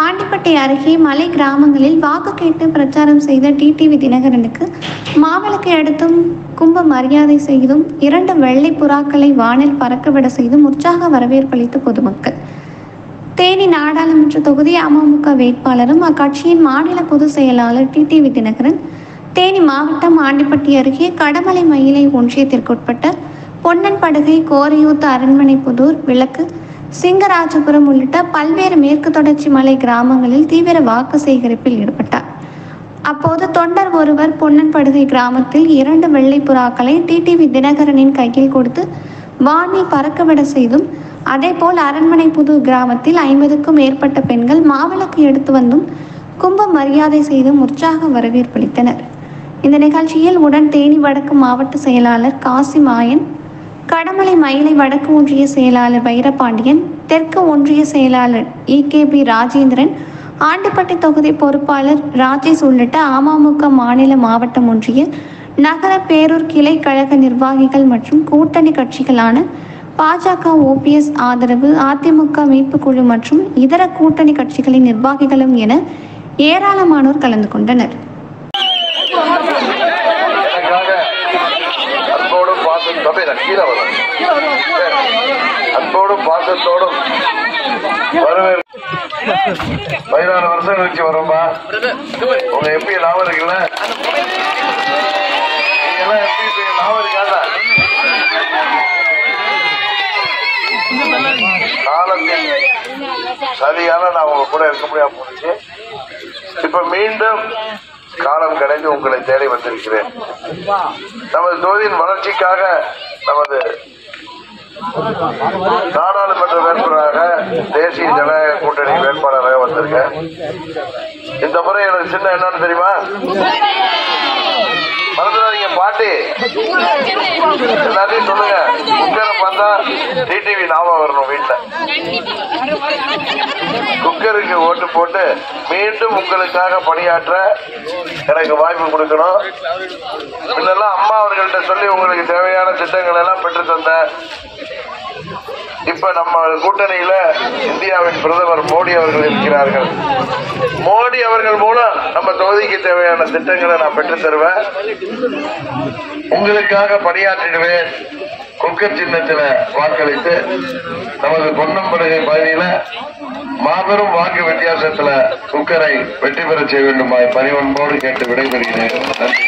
ஆண்டிப்பட்டி அருகே மலை கிராமங்களில் வாக்கு கேட்டு பிரச்சாரம் செய்த டிடிவி தினகரனுக்கு மாவிளக்கை அடுத்தும் கும்ப மரியாதை செய்தும் 2 வெள்ளை புறாக்களை வானில் பறக்கவிட செய்தும் உற்சாக வரவேற்பளித்த பொதுமக்கள். தேனி நாடாளுமன்ற தொகுதி அமமுக வேட்பாளரும் அக்கட்சியின் மாநில பொதுச் செயலாளர் டிடிவி தினகரன் தேனி மாவட்டம் ஆண்டிப்பட்டி அருகே கடமலை மயிலை ஒன்றியத்திற்குட்பட்ட பொன்னன்படுகை, கோரையூத்து, அரண்மனைப்புதூர், விளக்கு, சிங்கராஜபுரம் உள்ளிட்ட பல்வேறு மேற்கு தொடர்ச்சி மலை கிராமங்களில் தீவிர வாக்கு சேகரிப்பில் ஈடுபட்டார். அப்போது தொண்டர் ஒருவர் பொன்னன்படுகை கிராமத்தில் 2 வெள்ளை புறாக்களை டிடிவி தினகரனின் கையில் கொடுத்து வானில் பறக்கவிட செய்தும், அதேபோல் அரண்மனைப்புதூர் கிராமத்தில் 50க்கும் மேற்பட்ட பெண்கள் மாவிளக்கு எடுத்து வந்தும் கும்ப மரியாதை செய்தும் உற்சாக வரவேற்பளித்தனர். இந்த நிகழ்ச்சியில் உடன் தேனி வடக்கு மாவட்ட செயலாளர் காசிமாயன், கடமலை மயிலை வடக்கு ஒன்றிய செயலாளர் வைரபாண்டியன், தெற்கு ஒன்றிய செயலாளர் EKB ராஜேந்திரன், ஆண்டிப்பட்டி தொகுதி பொறுப்பாளர் ராஜேஷ் உள்ளிட்ட அமமுக மாநில, மாவட்டம், ஒன்றிய, நகர, பேரூர் கிளை கழக நிர்வாகிகள் மற்றும் கூட்டணி கட்சிகளான பாஜக, OPS ஆதரவு, அதிமுக மீட்பு குழு மற்றும் இதர கூட்டணி கட்சிகளின் நிர்வாகிகளும் என ஏராளமானோர் கலந்து கொண்டனர். அன்போடும் பாசத்தோடும் 16 வருஷம் கழிச்சு வரோம்பா. உங்க எப்படி லாபம் இருக்குல்ல? நீங்க எப்படி லாபம் இருக்காதா? காலத்தில் சரியான நான் உங்க கூட இருக்க முடியாம போச்சு. இப்ப மீண்டும் காலம் கிடைந்து உங்களை தேடி வந்திருக்கிறேன். நமது தொகுதியின் வளர்ச்சிக்காக நமது நாடாளுமன்ற வேட்பாளராக தேசிய ஜனநாயக கூட்டணி வேட்பாளராக வந்திருக்கேன். இந்த முறை எனக்கு சின்ன என்னன்னு தெரியுமா? மறந்துடாதீங்க பாட்டி, எல்லாத்தையும் சொல்லுங்க. குக்கரை பார்த்தா டிடிவி ஞாபகம் வரணும். வீட்டுல குக்கருக்கு ஓட்டு போட்டு மீண்டும் உங்களுக்காக பணியாற்ற எனக்கு வாய்ப்பு கொடுக்கணும். முன்னெல்லாம் அம்மா அவர்கள்ட்ட சொல்லி உங்களுக்கு தேவையான திட்டங்கள் எல்லாம் பெற்று தந்த. இப்ப நம்ம கூட்டணியில இந்தியாவின் பிரதமர் மோடி அவர்கள் இருக்கிறார்கள். மோடி அவர்கள் மூலம் நம்ம தொகுதிக்கு தேவையான திட்டங்களை நான் பெற்று தருவேன். உங்களுக்காக பணியாற்றிடுவேன். குக்கர் சின்னத்தில் வாக்களித்து நமது பொன்னம்படுகை பகுதியில மாபெரும் வாக்கு வித்தியாசத்துல குக்கரை வெற்றி பெற செய்ய வேண்டுமாய் பணிவன்போடு கேட்டு விடைபெறுகிறேன். நன்றி.